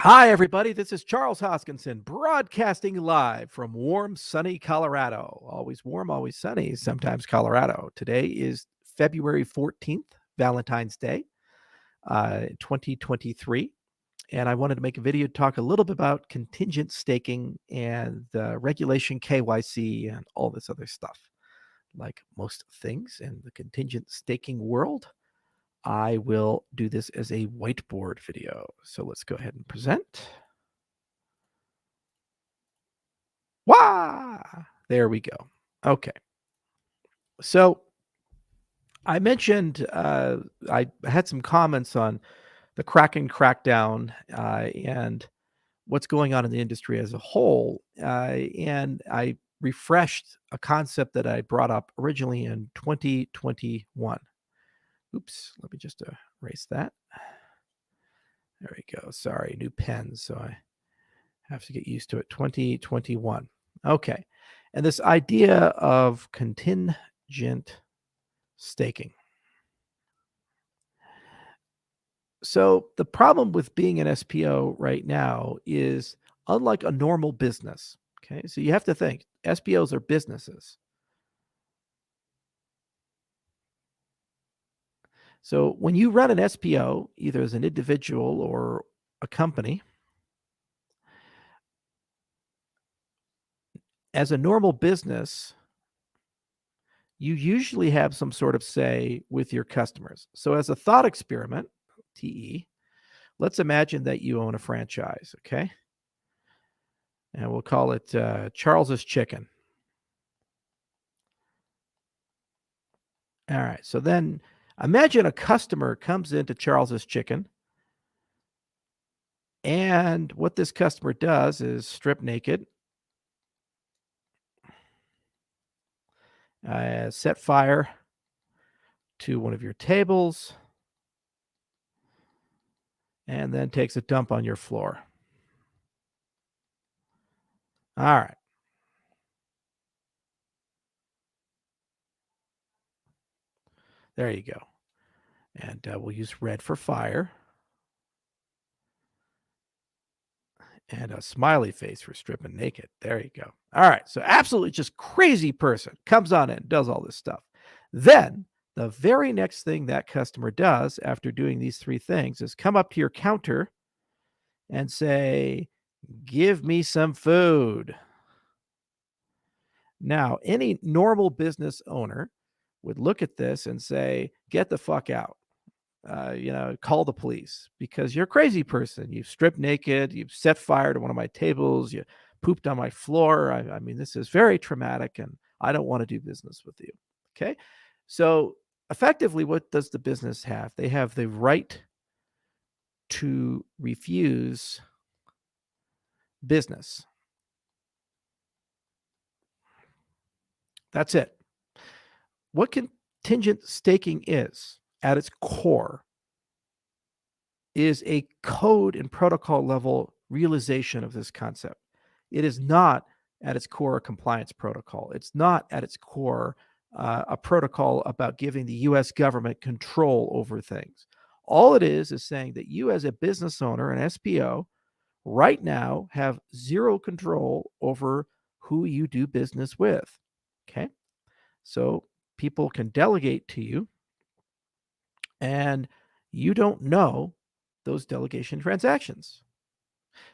Hi, everybody. This is Charles Hoskinson broadcasting live from warm, sunny Colorado. Always warm, always sunny, sometimes Colorado. Today is February 14th, Valentine's Day, 2023. And I wanted to make a video to talk a little bit about contingent staking and regulation KYC and all this other stuff. Like most things in the contingent staking world, I will do this as a whiteboard video. So let's go ahead and present. Wah! There we go. Okay. So I mentioned I had some comments on the Kraken crackdown and what's going on in the industry as a whole. And I refreshed a concept that I brought up originally in 2021. Oops, let me just erase that. There we go. Sorry, new pen. So I have to get used to it. 2021. Okay. And this idea of contingent staking. So the problem with being an SPO right now is unlike a normal business. Okay. So you have to think SPOs are businesses. So when you run an SPO, either as an individual or a company, as a normal business, you usually have some sort of say with your customers. So as a thought experiment, TE, let's imagine that you own a franchise, okay? And we'll call it Charles's Chicken. All right, so then imagine a customer comes into Charles's Chicken, and what this customer does is strip naked, set fire to one of your tables, and then takes a dump on your floor. All right. There you go. And we'll use red for fire. And a smiley face for stripping naked. There you go. All right. So absolutely just crazy person comes on in, does all this stuff. Then the very next thing that customer does after doing these three things is come up to your counter and say, "Give me some food." Now, any normal business owner would look at this and say, "Get the fuck out." Call the police because you're a crazy person. You've stripped naked, you've set fire to one of my tables, you pooped on my floor. I mean, this is very traumatic and I don't want to do business with you. Okay. So, effectively, what does the business have? They have the right to refuse business. That's it. What contingent staking is at its core is a code and protocol level realization of this concept. It is not at its core a compliance protocol. It's not at its core a protocol about giving the US government control over things. All it is saying that you, as a business owner, an SPO, right now have zero control over who you do business with. Okay. So people can delegate to you, and you don't know those delegation transactions.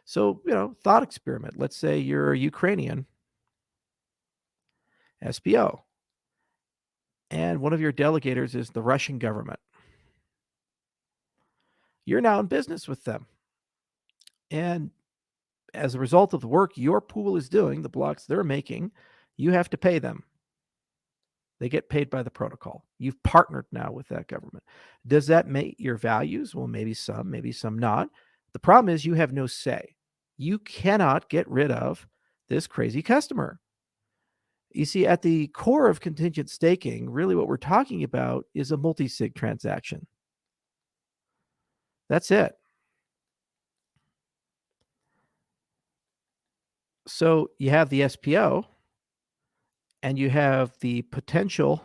So, thought experiment. Let's say you're a Ukrainian SPO, and one of your delegators is the Russian government. You're now in business with them. And as a result of the work your pool is doing, the blocks they're making, you have to pay them. They get paid by the protocol. You've partnered now with that government. Does that mate your values? Well, maybe some not. The problem is you have no say. You cannot get rid of this crazy customer. You see, at the core of contingent staking, really what we're talking about is a multi-sig transaction. That's it. So you have the SPO and you have the potential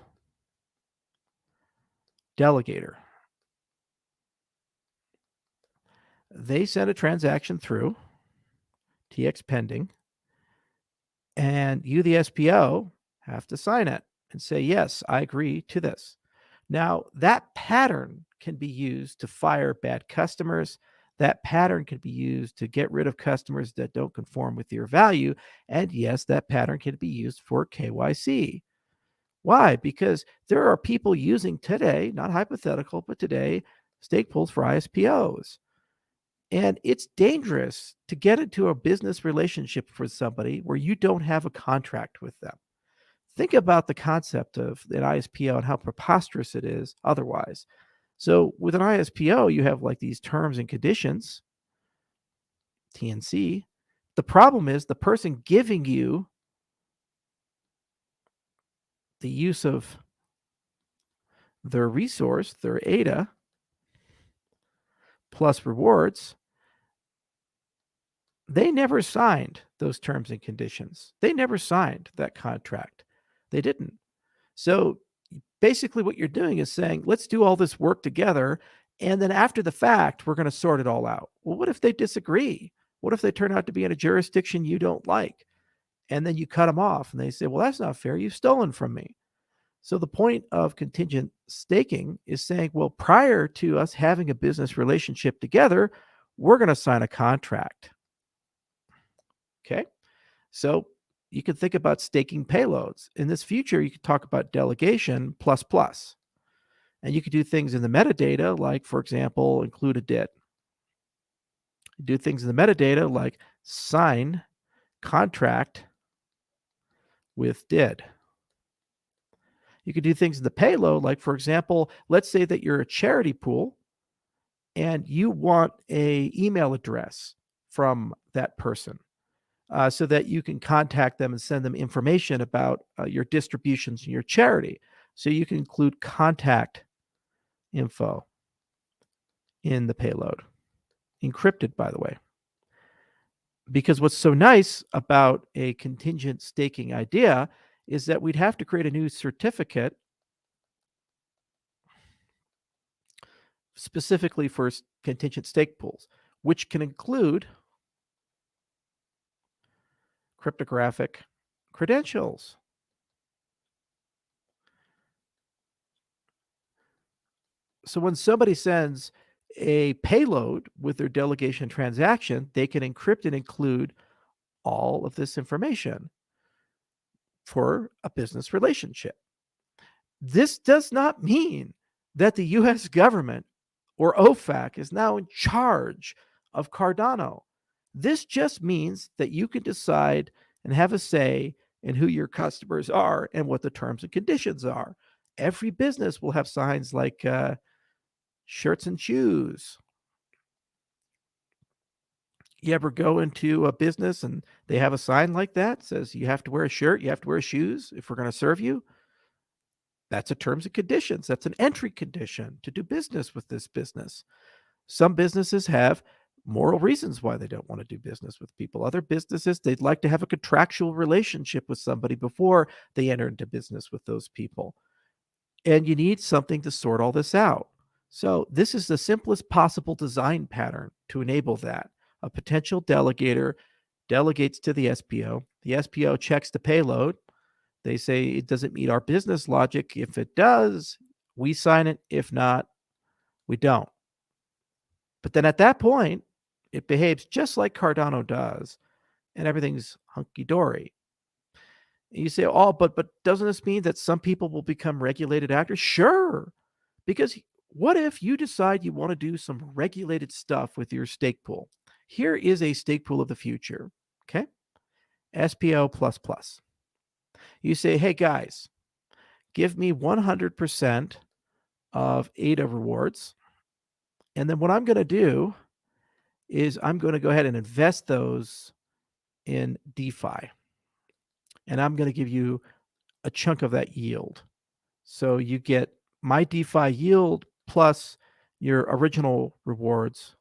delegator. They send a transaction through, TX pending, and you, the SPO, have to sign it and say, yes, I agree to this. Now, that pattern can be used to fire bad customers. That pattern can be used to get rid of customers that don't conform with your value. And yes, that pattern can be used for KYC. Why? Because there are people using today, not hypothetical, but today, stake pools for ISPOs. And it's dangerous to get into a business relationship with somebody where you don't have a contract with them. Think about the concept of an ISPO and how preposterous it is otherwise. So with an ISPO, you have like these terms and conditions, TNC. The problem is the person giving you the use of their resource, their ADA, plus rewards, they never signed those terms and conditions. They never signed that contract. They didn't. So basically, what you're doing is saying, let's do all this work together. And then after the fact, we're going to sort it all out. Well, what if they disagree? What if they turn out to be in a jurisdiction you don't like? And then you cut them off and they say, well, that's not fair. You've stolen from me. So the point of contingent staking is saying, well, prior to us having a business relationship together, we're going to sign a contract. Okay. So you can think about staking payloads. In this future, you could talk about delegation plus plus. And you could do things in the metadata, like, for example, include a DIT. Do things in the metadata like sign contract with DID. You could do things in the payload, like, for example, let's say that you're a charity pool and you want an email address from that person. So that you can contact them and send them information about your distributions and your charity. So you can include contact info in the payload, encrypted, by the way. Because what's so nice about a contingent staking idea is that we'd have to create a new certificate specifically for contingent stake pools, which can include cryptographic credentials. So when somebody sends a payload with their delegation transaction, they can encrypt and include all of this information for a business relationship. This does not mean that the US government or OFAC is now in charge of Cardano. This just means that you can decide and have a say in who your customers are and what the terms and conditions are. Every business will have signs like shirts and shoes. You ever go into a business and they have a sign like that, says you have to wear a shirt, you have to wear shoes if we're going to serve you? That's a terms and conditions. That's an entry condition to do business with this business. Some businesses have moral reasons why they don't want to do business with people. Other businesses, they'd like to have a contractual relationship with somebody before they enter into business with those people. And you need something to sort all this out. So this is the simplest possible design pattern to enable that. A potential delegator delegates to the SPO. The SPO checks the payload. They say it doesn't meet our business logic. If it does, we sign it. If not, we don't. But then at that point, it behaves just like Cardano does, and everything's hunky-dory. You say, oh, but doesn't this mean that some people will become regulated actors? Sure. Because what if you decide you want to do some regulated stuff with your stake pool? Here is a stake pool of the future. Okay. SPO++. You say, hey guys, give me 100% of ADA rewards. And then what I'm going to do is I'm going to go ahead and invest those in DeFi. And I'm going to give you a chunk of that yield. So you get my DeFi yield plus your original rewards.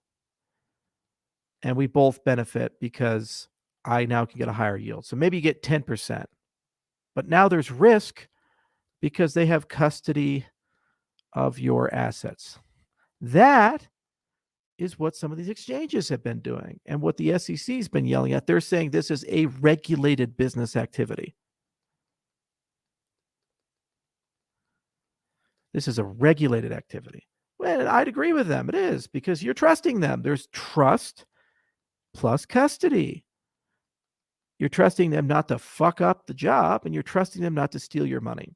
And we both benefit because I now can get a higher yield. So maybe you get 10%. But now there's risk because they have custody of your assets. That is what some of these exchanges have been doing and what the SEC has been yelling at. They're saying this is a regulated business activity. This is a regulated activity. Well, I'd agree with them. It is, because you're trusting them. There's trust plus custody. You're trusting them not to fuck up the job, and you're trusting them not to steal your money.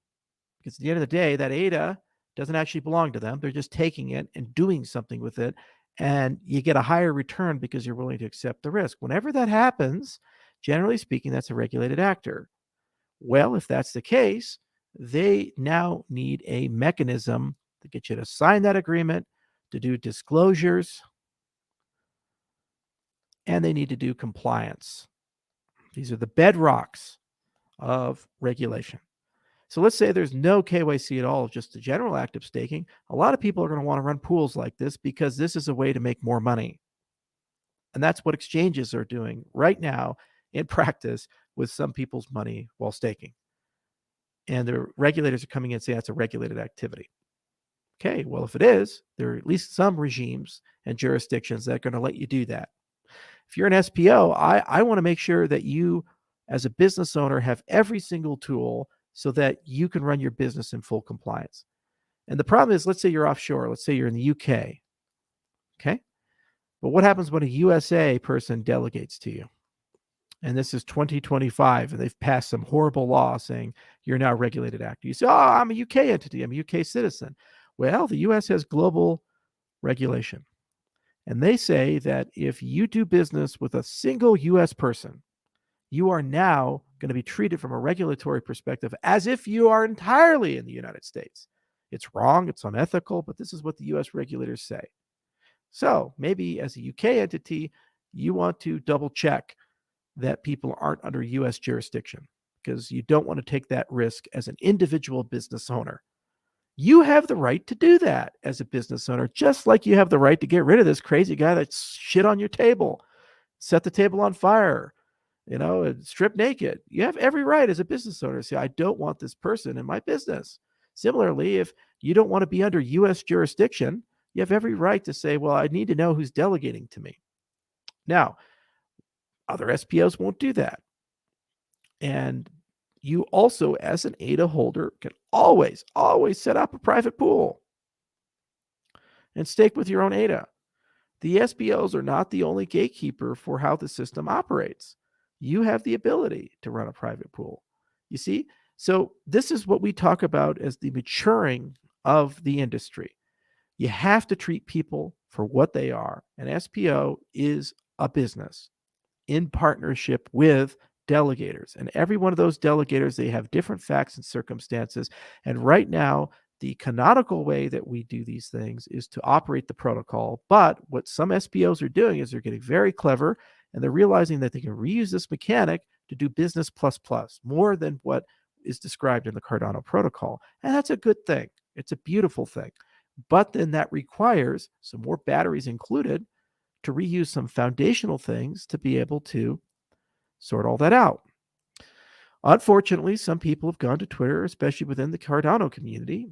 Because at the end of the day, that ADA doesn't actually belong to them. They're just taking it and doing something with it. And you get a higher return because you're willing to accept the risk. Whenever that happens, generally speaking, that's a regulated actor. Well, if that's the case, they now need a mechanism to get you to sign that agreement, to do disclosures, and they need to do compliance. These are the bedrocks of regulation. So let's say there's no KYC at all, just the general active staking. A lot of people are going to want to run pools like this because this is a way to make more money. And that's what exchanges are doing right now in practice with some people's money while staking. And the regulators are coming in and saying that's a regulated activity. Okay, well, if it is, there are at least some regimes and jurisdictions that are going to let you do that. If you're an SPO, I want to make sure that you, as a business owner, have every single tool so that you can run your business in full compliance. And the problem is, let's say you're offshore. Let's say you're in the UK. Okay. But what happens when a USA person delegates to you? And this is 2025, and they've passed some horrible law saying you're now a regulated actor. You say, oh, I'm a UK entity. I'm a UK citizen. Well, the US has global regulation. And they say that if you do business with a single US person, you are now going to be treated from a regulatory perspective as if you are entirely in the United States. It's wrong, it's unethical, but this is what the US regulators say. So maybe as a UK entity, you want to double check that people aren't under US jurisdiction because you don't want to take that risk as an individual business owner. You have the right to do that as a business owner, just like you have the right to get rid of this crazy guy that's shit on your table, set the table on fire, and strip naked. You have every right as a business owner to say, I don't want this person in my business. Similarly, if you don't want to be under US jurisdiction, you have every right to say, well, I need to know who's delegating to me. Now, other SPOs won't do that. And you also, as an ADA holder, can always set up a private pool and stake with your own ADA. The SPOs are not the only gatekeeper for how the system operates. You have the ability to run a private pool. You see? So this is what we talk about as the maturing of the industry. You have to treat people for what they are. An SPO is a business in partnership with delegators. And every one of those delegators, they have different facts and circumstances. And right now, the canonical way that we do these things is to operate the protocol. But what some SPOs are doing is they're getting very clever, and they're realizing that they can reuse this mechanic to do business plus plus, more than what is described in the Cardano protocol. And that's a good thing. It's a beautiful thing. But then that requires some more batteries included to reuse some foundational things to be able to sort all that out. Unfortunately, some people have gone to Twitter, especially within the Cardano community,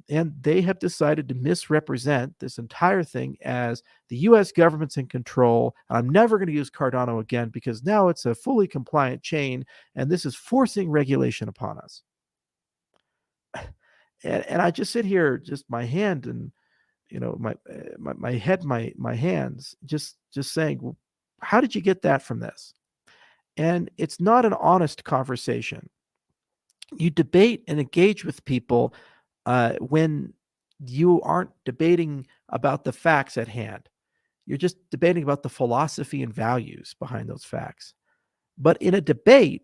and they have decided to misrepresent this entire thing as the US government's in control. I'm never going to use Cardano again because now it's a fully compliant chain, and this is forcing regulation upon us. And I just sit here, just my hand and my head, my hands, just saying, well, how did you get that from this? And it's not an honest conversation. You debate and engage with people when you aren't debating about the facts at hand. You're just debating about the philosophy and values behind those facts. But in a debate,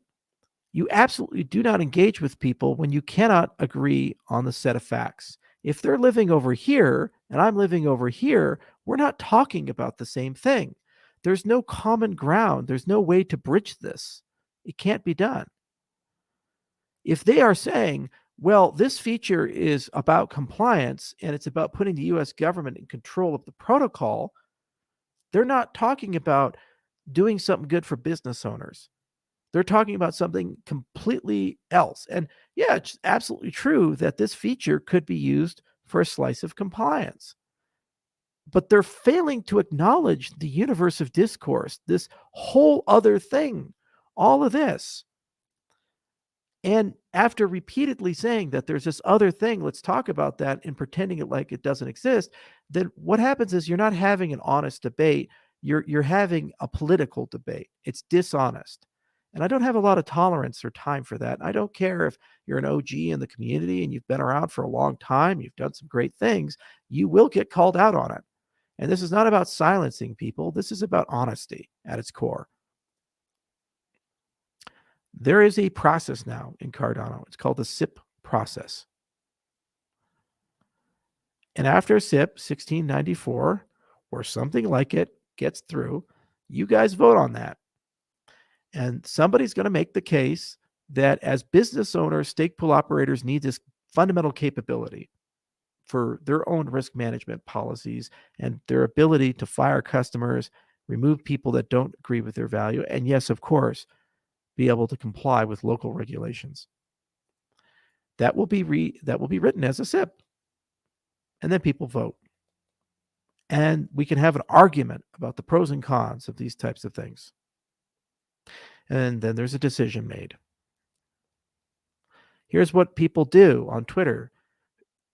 you absolutely do not engage with people when you cannot agree on the set of facts. If they're living over here and I'm living over here, we're not talking about the same thing. There's no common ground. There's no way to bridge this. It can't be done. If they are saying, well, this feature is about compliance and it's about putting the US government in control of the protocol, they're not talking about doing something good for business owners. They're talking about something completely else. And yeah, it's absolutely true that this feature could be used for a slice of compliance. but they're failing to acknowledge the universe of discourse, this whole other thing, all of this. And after repeatedly saying that there's this other thing, let's talk about that, and pretending it like it doesn't exist, then what happens is you're not having an honest debate. You're having a political debate. It's dishonest. And I don't have a lot of tolerance or time for that. I don't care if you're an OG in the community and you've been around for a long time, you've done some great things, you will get called out on it. And this is not about silencing people. This is about honesty at its core. There is a process now in Cardano. It's called the SIP process. And after SIP 1694 or something like it gets through, you guys vote on that. And somebody's going to make the case that as business owners, stake pool operators need this fundamental capability for their own risk management policies and their ability to fire customers, remove people that don't agree with their value, and yes, of course, be able to comply with local regulations. That will be written as a SIP, and then people vote. And we can have an argument about the pros and cons of these types of things. And then there's a decision made. Here's what people do on Twitter.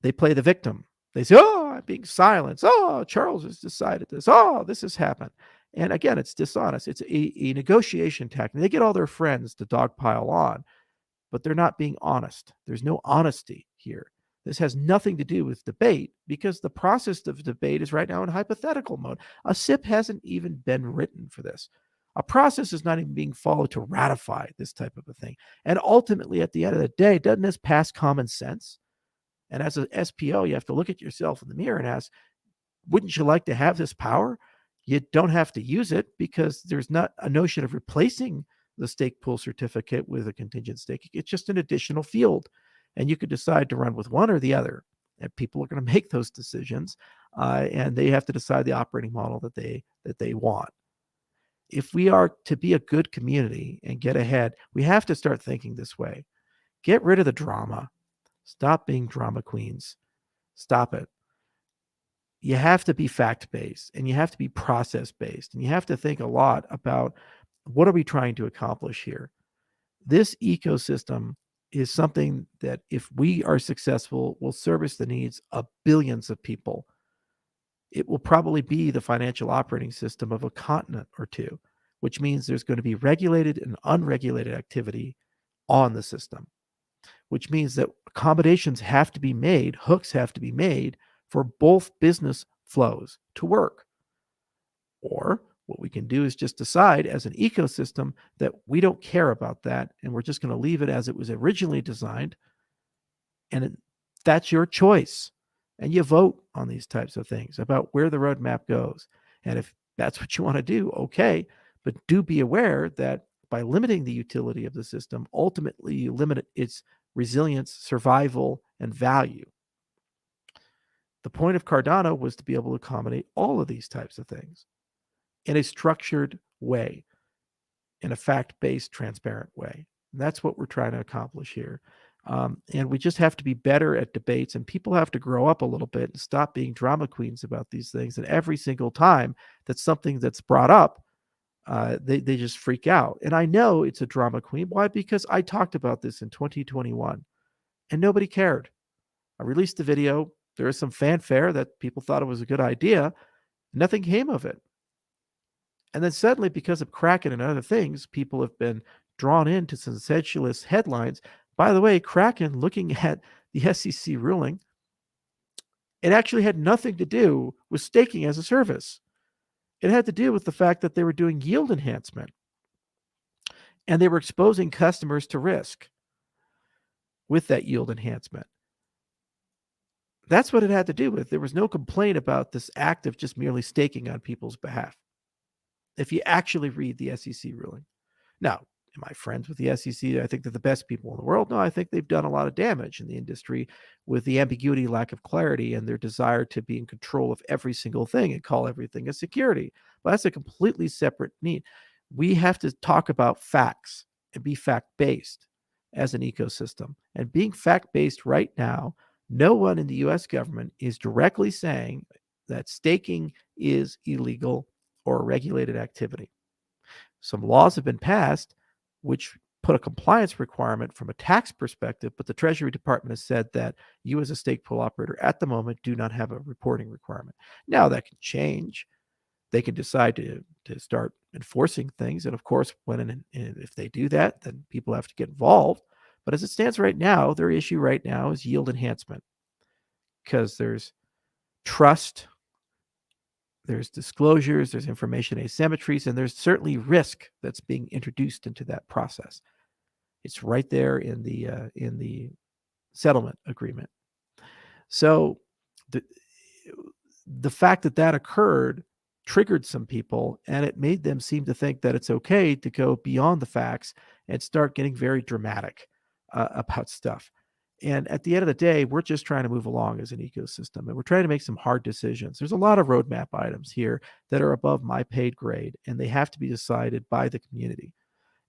They play the victim. They say, oh, I'm being silenced. Oh, Charles has decided this. Oh, this has happened. And again, it's dishonest. It's a negotiation tactic. They get all their friends to dogpile on, but they're not being honest. There's no honesty here. This has nothing to do with debate because the process of debate is right now in hypothetical mode. A SIP hasn't even been written for this. A process is not even being followed to ratify this type of a thing. And ultimately, at the end of the day, doesn't this pass common sense? And as an SPO, you have to look at yourself in the mirror and ask, wouldn't you like to have this power? You don't have to use it because there's not a notion of replacing the stake pool certificate with a contingent staking. It's just an additional field. And you could decide to run with one or the other. And people are going to make those decisions, and they have to decide the operating model that they want. If we are to be a good community and get ahead, we have to start thinking this way. Get rid of the drama. Stop being drama queens. Stop it. You have to be fact-based, and you have to be process-based, and you have to think a lot about what are we trying to accomplish here. This ecosystem is something that, if we are successful, will service the needs of billions of people. It will probably be the financial operating system of a continent or two, which means there's going to be regulated and unregulated activity on the system, which means that accommodations have to be made, hooks have to be made for both business flows to work. Or what we can do is just decide as an ecosystem that we don't care about that, and we're just going to leave it as it was originally designed. And that's your choice. And you vote on these types of things about where the roadmap goes. And if that's what you want to do, okay. But do be aware that by limiting the utility of the system, ultimately you limit its resilience, survival, and value. The point of Cardano was to be able to accommodate all of these types of things in a structured way, in a fact-based, transparent way. And that's what we're trying to accomplish here. And we just have to be better at debates, and people have to grow up a little bit and stop being drama queens about these things. And every single time that something that's brought up, they just freak out. And I know it's a drama queen. Why? Because I talked about this in 2021 and nobody cared. I released the video. There was some fanfare that people thought it was a good idea. Nothing came of it. And then suddenly, because of Kraken and other things, people have been drawn into sensationalist headlines. By the way, Kraken, looking at the SEC ruling, it actually had nothing to do with staking as a service. It had to do with the fact that they were doing yield enhancement and they were exposing customers to risk with that yield enhancement. That's what it had to do with. There was no complaint about this act of just merely staking on people's behalf, if you actually read the SEC ruling. Now, am I friends with the SEC? I think they're the best people in the world. No, I think they've done a lot of damage in the industry with the ambiguity, lack of clarity, and their desire to be in control of every single thing and call everything a security. But that's a completely separate need. We have to talk about facts and be fact-based as an ecosystem. And being fact-based right now, no one in the U.S. government is directly saying that staking is illegal or a regulated activity. Some laws have been passed which put a compliance requirement from a tax perspective, but the Treasury Department has said that you, as a stake pool operator, at the moment do not have a reporting requirement. Now that can change. They can decide to start enforcing things, and of course, if they do that, then people have to get involved. But as it stands right now, their issue right now is yield enhancement, because there's trust, there's disclosures, there's information asymmetries, and there's certainly risk that's being introduced into that process. It's right there in the settlement agreement. So the the fact that that occurred triggered some people, and it made them seem to think that it's okay to go beyond the facts and start getting very dramatic about stuff. And at the end of the day, we're just trying to move along as an ecosystem, and we're trying to make some hard decisions. There's a lot of roadmap items here that are above my paid grade, and they have to be decided by the community.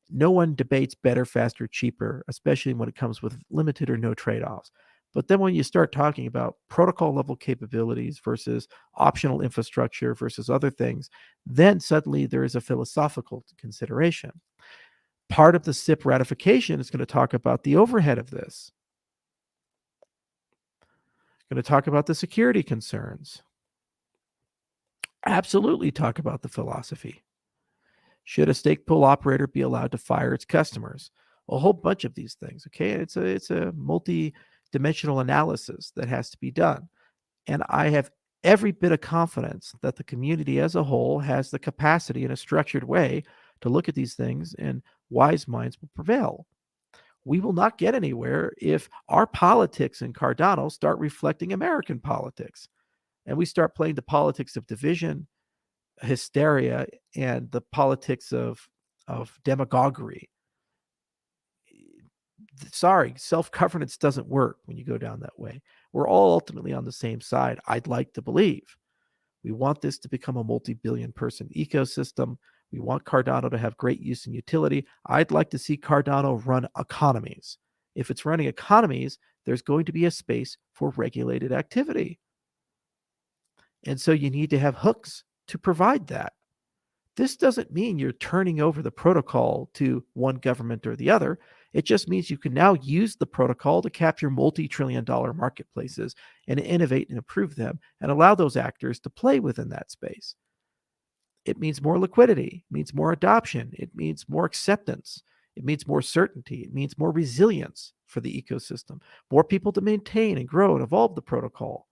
No one debates better, faster, cheaper, especially when it comes with limited or no trade-offs. But then when you start talking about protocol level capabilities versus optional infrastructure versus other things, then suddenly there is a philosophical consideration. Part of the SIP ratification is going to talk about the overhead of this, going to talk about the security concerns, absolutely talk about the philosophy. Should a stake pool operator be allowed to fire its customers? A whole bunch of these things. Okay, it's a multi-dimensional analysis that has to be done, and I have every bit of confidence that the community as a whole has the capacity in a structured way to look at these things, and wise minds will prevail. We will not get anywhere if our politics in Cardano start reflecting American politics, and we start playing the politics of division, hysteria, and the politics of demagoguery. Sorry, self-governance doesn't work when you go down that way. We're all ultimately on the same side, I'd like to believe. We want this to become a multi-billion person ecosystem. We want Cardano to have great use and utility. I'd like to see Cardano run economies. If it's running economies, there's going to be a space for regulated activity. And so you need to have hooks to provide that. This doesn't mean you're turning over the protocol to one government or the other. It just means you can now use the protocol to capture multi-trillion-dollar marketplaces and innovate and improve them and allow those actors to play within that space. It means more liquidity, it means more adoption, it means more acceptance, it means more certainty, it means more resilience for the ecosystem, more people to maintain and grow and evolve the protocol.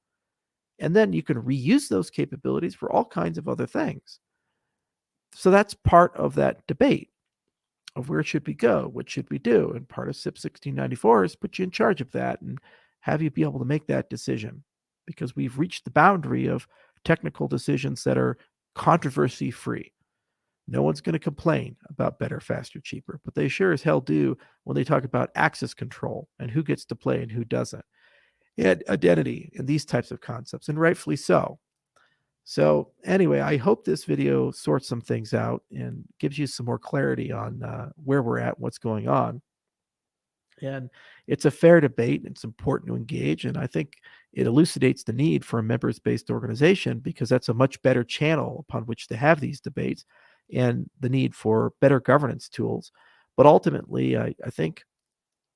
And then you can reuse those capabilities for all kinds of other things. So that's part of that debate of where should we go, what should we do, and part of SIP 1694 is put you in charge of that and have you be able to make that decision, because we've reached the boundary of technical decisions that are controversy free. No one's going to complain about better, faster, cheaper, but they sure as hell do when they talk about access control and who gets to play and who doesn't, and identity and these types of concepts, and rightfully so. So anyway, I hope this video sorts some things out and gives you some more clarity on where we're at, what's going on. And it's a fair debate. It's important to engage. And I think it elucidates the need for a members-based organization, because that's a much better channel upon which to have these debates, and the need for better governance tools. But ultimately, I think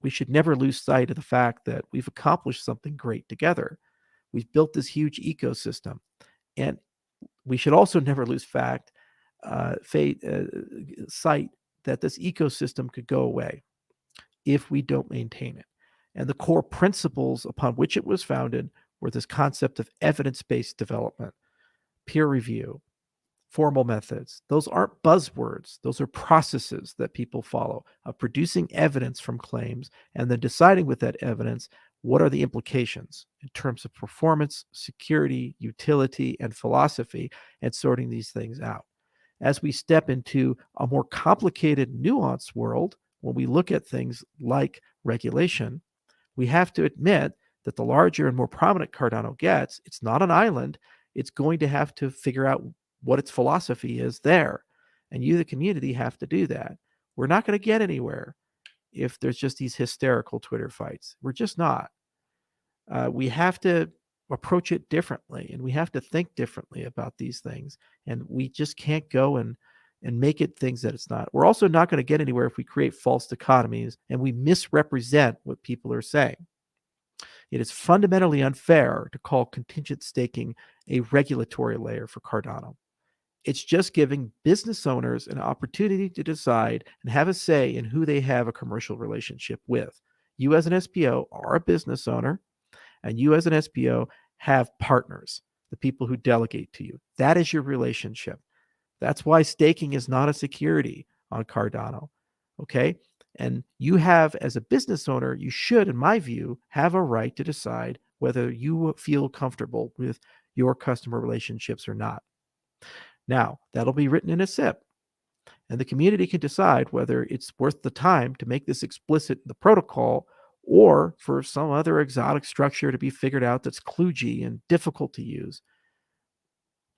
we should never lose sight of the fact that we've accomplished something great together. We've built this huge ecosystem. And we should also never lose sight that this ecosystem could go away if we don't maintain it. And the core principles upon which it was founded were this concept of evidence-based development, peer review, formal methods. Those aren't buzzwords. Those are processes that people follow of producing evidence from claims and then deciding with that evidence what are the implications in terms of performance, security, utility, and philosophy, and sorting these things out. As we step into a more complicated, nuanced world, when we look at things like regulation, we have to admit that the larger and more prominent Cardano gets, it's not an island. It's going to have to figure out what its philosophy is there. And you, the community, have to do that. We're not going to get anywhere if there's just these hysterical Twitter fights. We're just not. We have to approach it differently, and we have to think differently about these things. And we just can't go and make it things that it's not. We're also not going to get anywhere if we create false dichotomies and we misrepresent what people are saying. It is fundamentally unfair to call contingent staking a regulatory layer for Cardano. It's just giving business owners an opportunity to decide and have a say in who they have a commercial relationship with. You, as an SPO, are a business owner, and you, as an SPO, have partners, the people who delegate to you. That is your relationship. That's why staking is not a security on Cardano. Okay. And you have, as a business owner, you should, in my view, have a right to decide whether you feel comfortable with your customer relationships or not. Now, that'll be written in a SIP, and the community can decide whether it's worth the time to make this explicit in the protocol or for some other exotic structure to be figured out that's kludgy and difficult to use.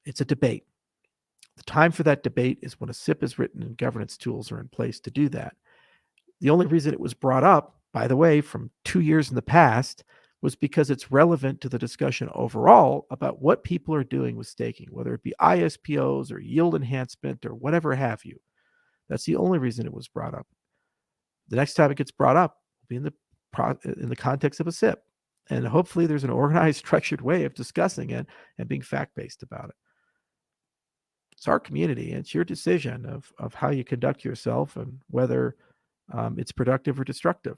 It's a debate. The time for that debate is when a SIP is written and governance tools are in place to do that. The only reason it was brought up, by the way, from 2 years in the past, was because it's relevant to the discussion overall about what people are doing with staking, whether it be ISPOs or yield enhancement or whatever have you. That's the only reason it was brought up. The next time it gets brought up will be in the context of a SIP. And hopefully there's an organized, structured way of discussing it and being fact-based about it. It's our community. It's your decision of how you conduct yourself and whether it's productive or destructive.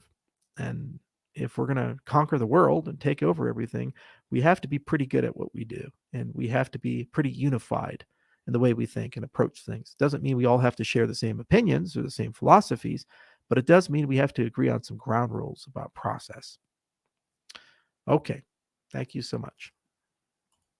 And if we're going to conquer the world and take over everything, we have to be pretty good at what we do. And we have to be pretty unified in the way we think and approach things. Doesn't mean we all have to share the same opinions or the same philosophies, but it does mean we have to agree on some ground rules about process. Okay. Thank you so much.